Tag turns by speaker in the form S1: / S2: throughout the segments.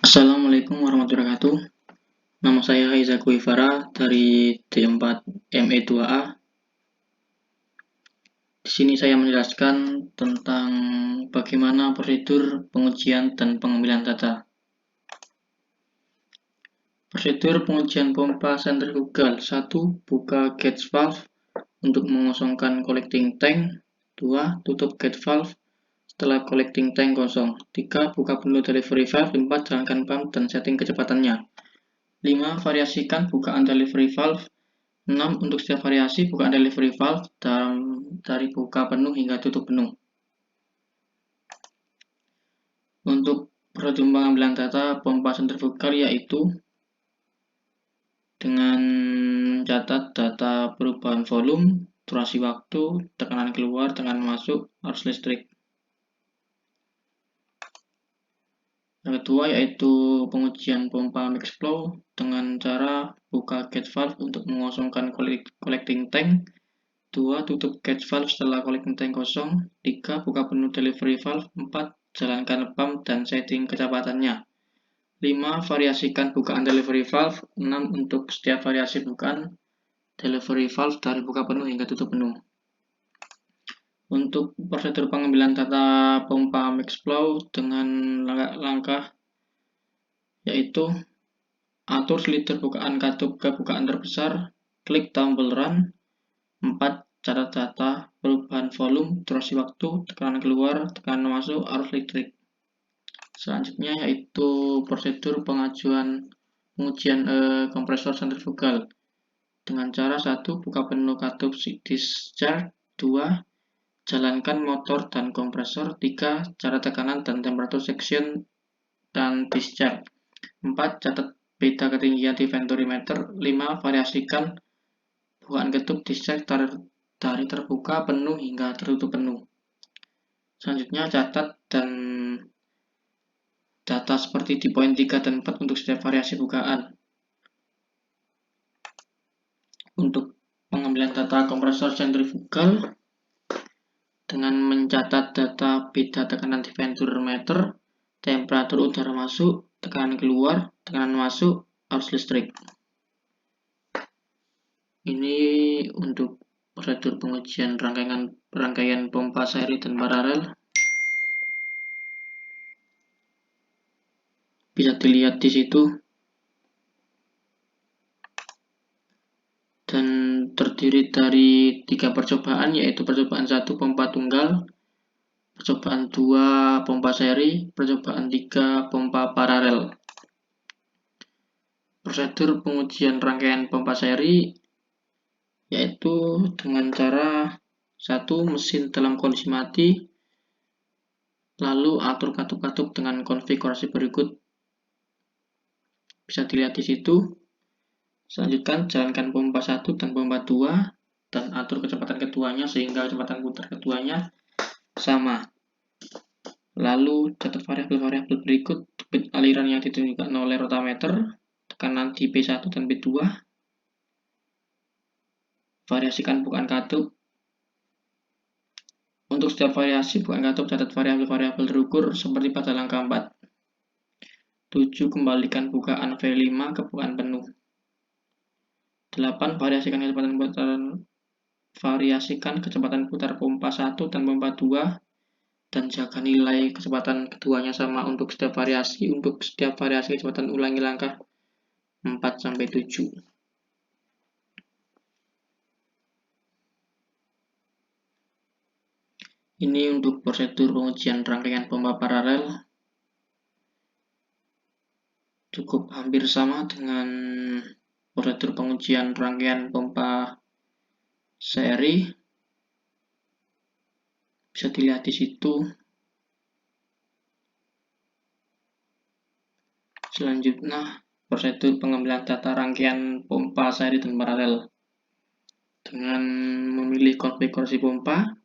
S1: Assalamualaikum warahmatullahi wabarakatuh. Nama saya Aiza Kuifara dari D4 ME2A. Di sini saya menjelaskan tentang bagaimana prosedur pengujian dan pengambilan data. Prosedur pengujian pompa sentrifugal. 1. Buka gauge valve untuk mengosongkan collecting tank. 2. Tutup gauge valve setelah collecting tank kosong. 3. Buka penuh delivery valve. 4. Jalankan pump dan setting kecepatannya. 5. Variasikan bukaan delivery valve. 6. Untuk setiap variasi, bukaan delivery valve dari buka penuh hingga tutup penuh. Untuk prosedur pengambilan data pompa sentrifugal yaitu dengan mencatat data perubahan volume, durasi waktu, tekanan keluar, tekanan masuk, arus listrik. Yang kedua yaitu pengujian pompa mixed flow dengan cara buka gauge valve untuk mengosongkan collecting tank. 2. Tutup gauge valve setelah collecting tank kosong. 3. Buka penuh delivery valve. 4. Jalankan pump dan setting kecepatannya. 5. Variasikan bukaan delivery valve. 6. Untuk setiap variasi bukaan delivery valve dari buka penuh hingga tutup penuh. Untuk prosedur pengambilan data pompa mixed flow dengan langkah yaitu atur slider bukaan katup ke bukaan terbesar, klik tombol run. 4. Catat data perubahan volume, durasi waktu, tekanan keluar, tekanan masuk, arus listrik. Selanjutnya yaitu prosedur pengujian kompresor sentrifugal dengan cara 1. Buka penuh katup discharge. 2. Jalankan motor dan kompresor. 3. Catat tekanan dan temperatur section dan discharge. 4. Catat beta ketinggian di venturimeter. 5. Variasikan bukaan ketup discharge dari terbuka penuh hingga tertutup penuh. Selanjutnya catat dan data seperti di poin 3 dan 4 untuk setiap variasi bukaan. Untuk pengambilan data kompresor sentrifugal dengan mencatat data beda tekanan di venturimeter, temperatur udara masuk, tekanan keluar, tekanan masuk, arus listrik. Ini untuk prosedur pengujian rangkaian pompa seri dan paralel. Bisa dilihat di situ. Dan terdiri dari 3 percobaan, yaitu percobaan 1 pompa tunggal, percobaan 2 pompa seri, percobaan 3 pompa paralel. Prosedur pengujian rangkaian pompa seri yaitu dengan cara 1. Mesin dalam kondisi mati, lalu atur katup-katup dengan konfigurasi berikut. Bisa dilihat di situ. Selanjutnya jalankan pompa 1 dan pompa 2 dan atur kecepatan keduanya sehingga kecepatan putar keduanya sama. Lalu catat variabel-variabel berikut: debit aliran yang ditunjukkan oleh rotameter, tekanan di P1 dan P2, variasikan bukaan katup. Untuk setiap variasi bukaan katup, catat variabel-variabel terukur seperti pada langkah 4. 7. Kembalikan bukaan V5 ke bukaan penuh. 8. Variasikan kecepatan putar pompa 1 dan pompa 2 dan jaga nilai kecepatan keduanya sama untuk setiap variasi. Untuk setiap variasi kecepatan ulangi langkah 4-7. Ini untuk prosedur pengujian rangkaian pompa paralel. Cukup hampir sama dengan prosedur pengujian rangkaian pompa seri. Bisa dilihat di situ. Selanjutnya, prosedur pengambilan data rangkaian pompa seri dan paralel dengan memilih konfigurasi pompa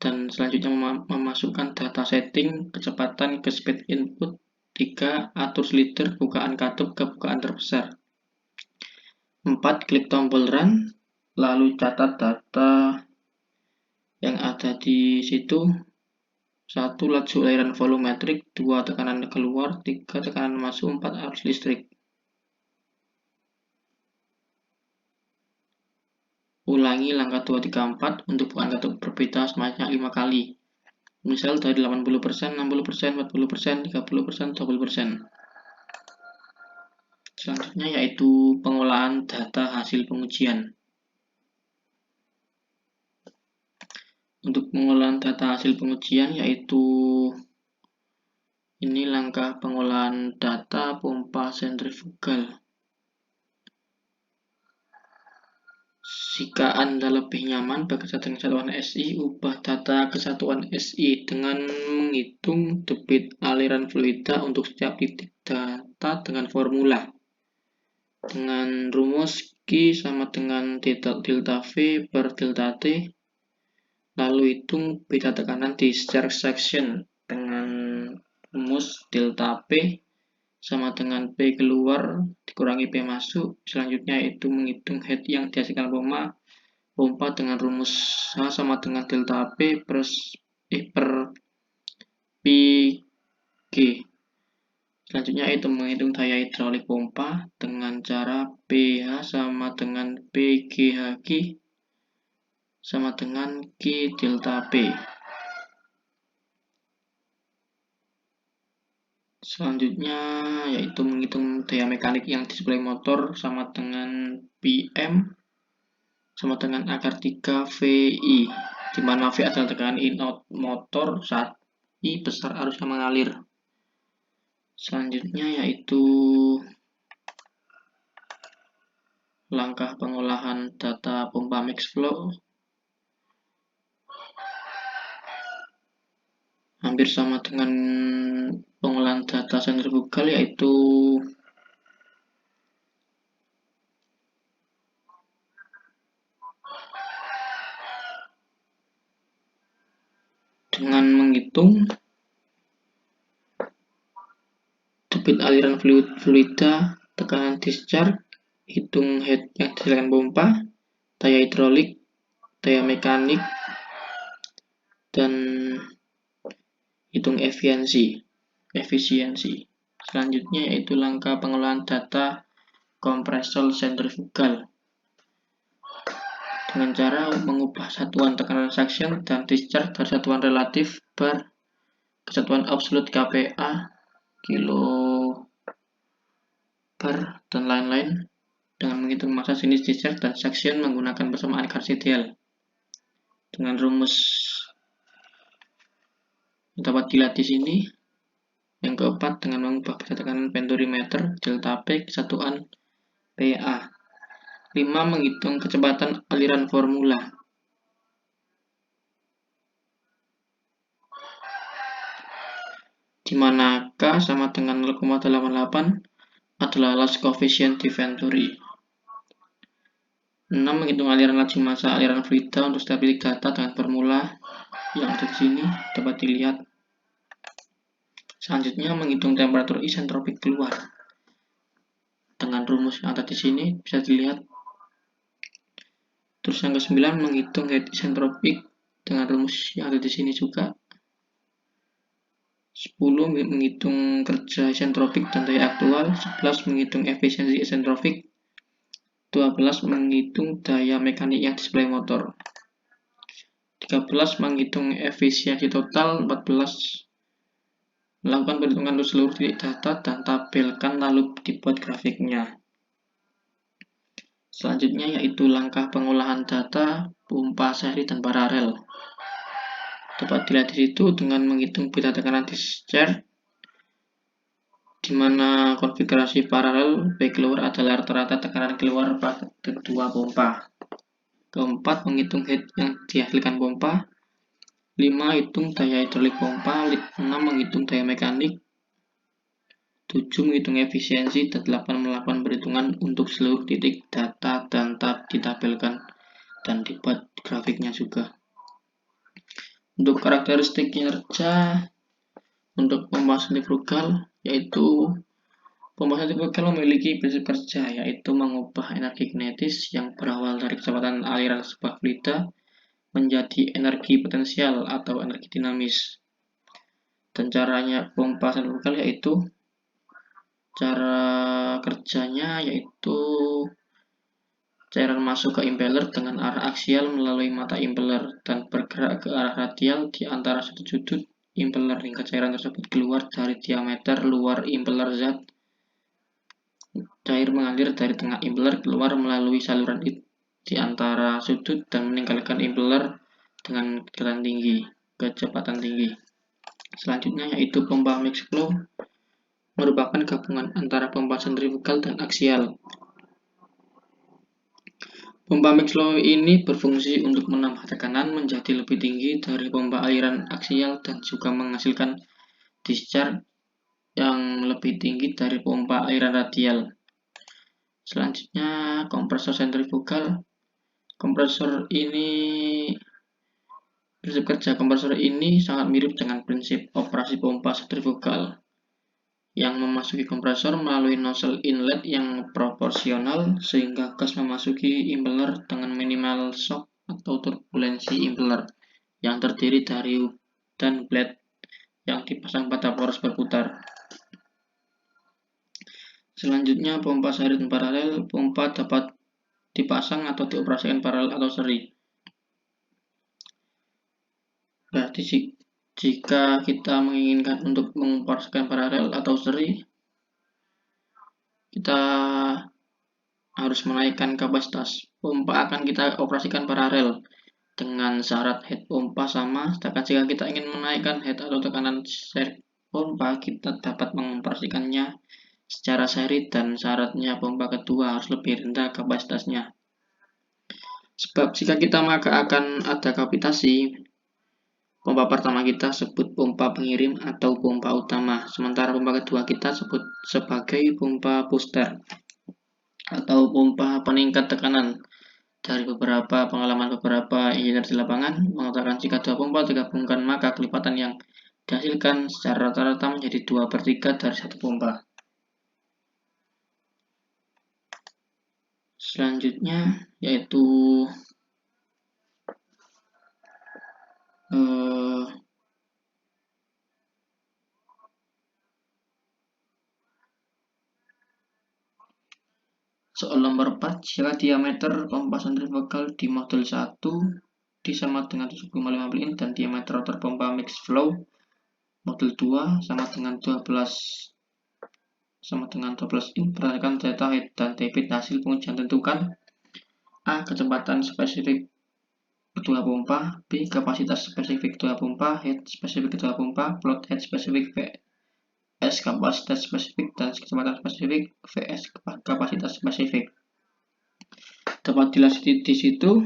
S1: dan selanjutnya memasukkan data setting kecepatan ke speed input. 3. Atur slider bukaan katup ke bukaan terbesar. 4. Klik tombol run, lalu catat data yang ada di situ. 1 laju aliran volumetrik, 2 tekanan keluar, 3 tekanan masuk, 4 arus listrik. Ulangi langkah 2, 3, 4 untuk bukaan katup berbeda sebanyak 5 kali. Misal dari 80%, 60%, 40%, 30%, 20%. Selanjutnya yaitu pengolahan data hasil pengujian. Untuk pengolahan data hasil pengujian yaitu ini langkah pengolahan data pompa sentrifugal. Jika Anda lebih nyaman bekerja dengan kesatuan SI, ubah data kesatuan SI dengan menghitung debit aliran fluida untuk setiap titik data dengan formula. Dengan rumus Q sama dengan delta V per delta T. Lalu hitung beda tekanan di discharge section dengan rumus delta P sama dengan P keluar dikurangi P masuk. Selanjutnya itu menghitung head yang dihasilkan pompa dengan rumus H sama dengan delta P per Pi G. Selanjutnya itu menghitung daya hidraulik pompa dengan cara PH sama dengan PGHG sama dengan Q delta P. Selanjutnya yaitu menghitung daya mekanik yang display motor sama dengan PM sama dengan akar 3 VI, di mana V adalah tekanan in-out motor saat I besar arusnya mengalir. Selanjutnya yaitu langkah pengolahan data pompa mix flow. Hampir sama dengan pengolahan data sentrifugal, yaitu dengan menghitung debit aliran fluida, tekanan discharge, hitung head yang dihasilkan pompa, daya hidrolik, daya mekanik, dan hitung efisiensi. Selanjutnya yaitu langkah pengolahan data kompresor sentrifugal dengan cara mengubah satuan tekanan suction dan discharge dari satuan relatif bar ke satuan absolut kPa, kilo bar, dan lain-lain dengan menghitung massa jenis discharge dan suction menggunakan persamaan Garcia-Diel dengan rumus dapat dilihat di sini. Yang keempat, dengan mengubah beda tekanan penturimeter delta P ke satuan PA. 5. Menghitung kecepatan aliran formula. Di mana K sama dengan 0,88 adalah loss coefficient di Venturi. 6. Menghitung aliran laju massa aliran fluida untuk setiap titik data dengan formula yang ada di sini dapat dilihat. Selanjutnya menghitung temperatur isentropik keluar dengan rumus yang ada di sini bisa dilihat. Terus yang ke-9 menghitung head isentropik dengan rumus yang ada di sini juga. 10 menghitung kerja isentropik dan daya aktual. 11 menghitung efisiensi isentropik. 12 menghitung daya mekanik yang display motor. 13 menghitung efisiensi total. 14 melakukan perhitungan untuk seluruh titik data dan tabelkan lalu dibuat grafiknya. Selanjutnya yaitu langkah pengolahan data pompa seri dan paralel. Dapat dilihat di situ dengan menghitung beda tekanan discharge, di mana konfigurasi paralel P keluar adalah rata-rata tekanan keluar pada kedua pompa. Keempat, menghitung head yang dihasilkan pompa. 5. Hitung daya hidrolik pompa. 6. Menghitung daya mekanik. 7. Menghitung efisiensi. Dan 8. Melakukan perhitungan untuk seluruh titik data dan ditabelkan dan dibuat grafiknya juga. Untuk karakteristik kinerja untuk pompa sentrifugal, yaitu pompa sentrifugal memiliki prinsip kerja, yaitu mengubah energi kinetis yang berawal dari kecepatan aliran sebuah fluida menjadi energi potensial atau energi dinamis. Dan caranya pompa sentrifukal yaitu cara kerjanya yaitu cairan masuk ke impeller dengan arah aksial melalui mata impeller dan bergerak ke arah radial di antara sudut-sudut impeller hingga cairan tersebut keluar dari diameter luar impeller Z. Cair mengalir dari tengah impeller keluar melalui saluran di antara sudut dan meninggalkan impeller dengan kecepatan tinggi. Selanjutnya yaitu pompa mixed flow, merupakan gabungan antara pompa sentrifugal dan aksial. Pompa mixed flow ini berfungsi untuk menambah tekanan menjadi lebih tinggi dari pompa aliran aksial dan juga menghasilkan discharge yang lebih tinggi dari pompa aliran radial. Selanjutnya kompresor sentrifugal. Prinsip kerja kompresor ini sangat mirip dengan prinsip operasi pompa sentrifugal yang memasuki kompresor melalui nozzle inlet yang proporsional sehingga gas memasuki impeller dengan minimal shock atau turbulensi impeller yang terdiri dari dan blade yang dipasang pada poros berputar. Selanjutnya pompa seri dan paralel. Pompa dapat dipasang atau dioperasikan paralel atau seri. Berarti jika kita menginginkan untuk mengoperasikan paralel atau seri, kita harus menaikkan kapasitas. Pompa akan kita operasikan paralel dengan syarat head pompa sama, sedangkan jika kita ingin menaikkan head atau tekanan seri pompa, kita dapat mengoperasikannya secara seri dan syaratnya pompa kedua harus lebih rendah kapasitasnya. Sebab jika kita maka akan ada kapitasi, pompa pertama kita sebut pompa pengirim atau pompa utama, sementara pompa kedua kita sebut sebagai pompa booster atau pompa peningkat tekanan. Dari beberapa pengalaman beberapa engineer di lapangan mengatakan jika dua pompa digabungkan maka kelipatan yang dihasilkan secara rata-rata menjadi 2/3 dari satu pompa. Selanjutnya yaitu soal nomor 4, jika diameter pompa sentrifugal di modul 1 disama dengan 7,5 in dan diameter rotor pompa mixed flow modul 2 sama dengan 12 in, perhatikan data head dan debit hasil pengujian. Tentukan A. Kecepatan spesifik kedua pompa, B. Kapasitas spesifik kedua pompa, head spesifik kedua pompa, plot head spesifik vs kapasitas spesifik dan kecepatan spesifik vs kapasitas spesifik. Dapat dilihat di situ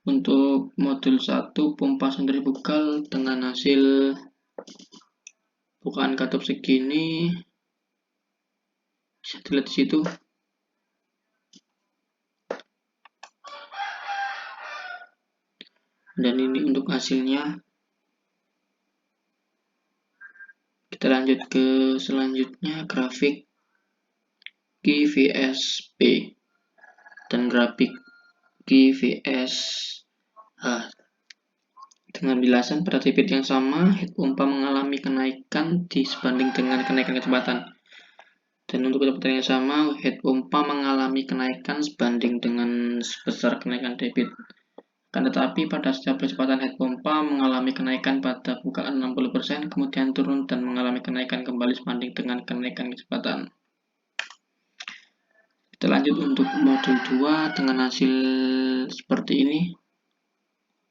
S1: untuk modul 1 pompa sentrifugal dengan hasil bukaan katup segini, bisa dilihat di situ. Dan ini untuk hasilnya. Kita lanjut ke selanjutnya, grafik Q vs P dan grafik Q vs H. Dengan penjelasan pada debit yang sama, head pompa mengalami kenaikan sebanding dengan kenaikan kecepatan. Dan untuk kecepatan yang sama, head pompa mengalami kenaikan sebanding dengan sebesar kenaikan debit. Akan tetapi pada setiap kecepatan head pompa mengalami kenaikan pada bukaan 60%, kemudian turun dan mengalami kenaikan kembali sebanding dengan kenaikan kecepatan. Kita lanjut untuk modul 2 dengan hasil seperti ini.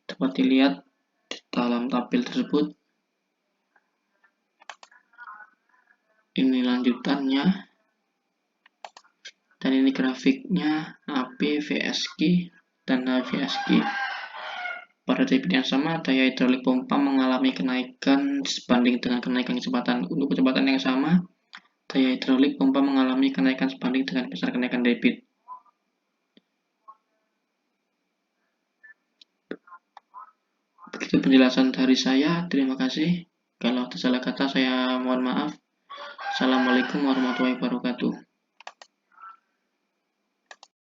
S1: Dapat dilihat di dalam tabel tersebut. Ini lanjutannya. Dan ini grafiknya AP vs Q dan H vs Q. Pada debit yang sama, daya hidrolik pompa mengalami kenaikan sebanding dengan kenaikan kecepatan. Untuk kecepatan yang sama, daya hidrolik pompa mengalami kenaikan sebanding dengan besar kenaikan debit. Begitu penjelasan dari saya. Terima kasih. Kalau ada salah kata, saya mohon maaf. Assalamualaikum warahmatullahi wabarakatuh.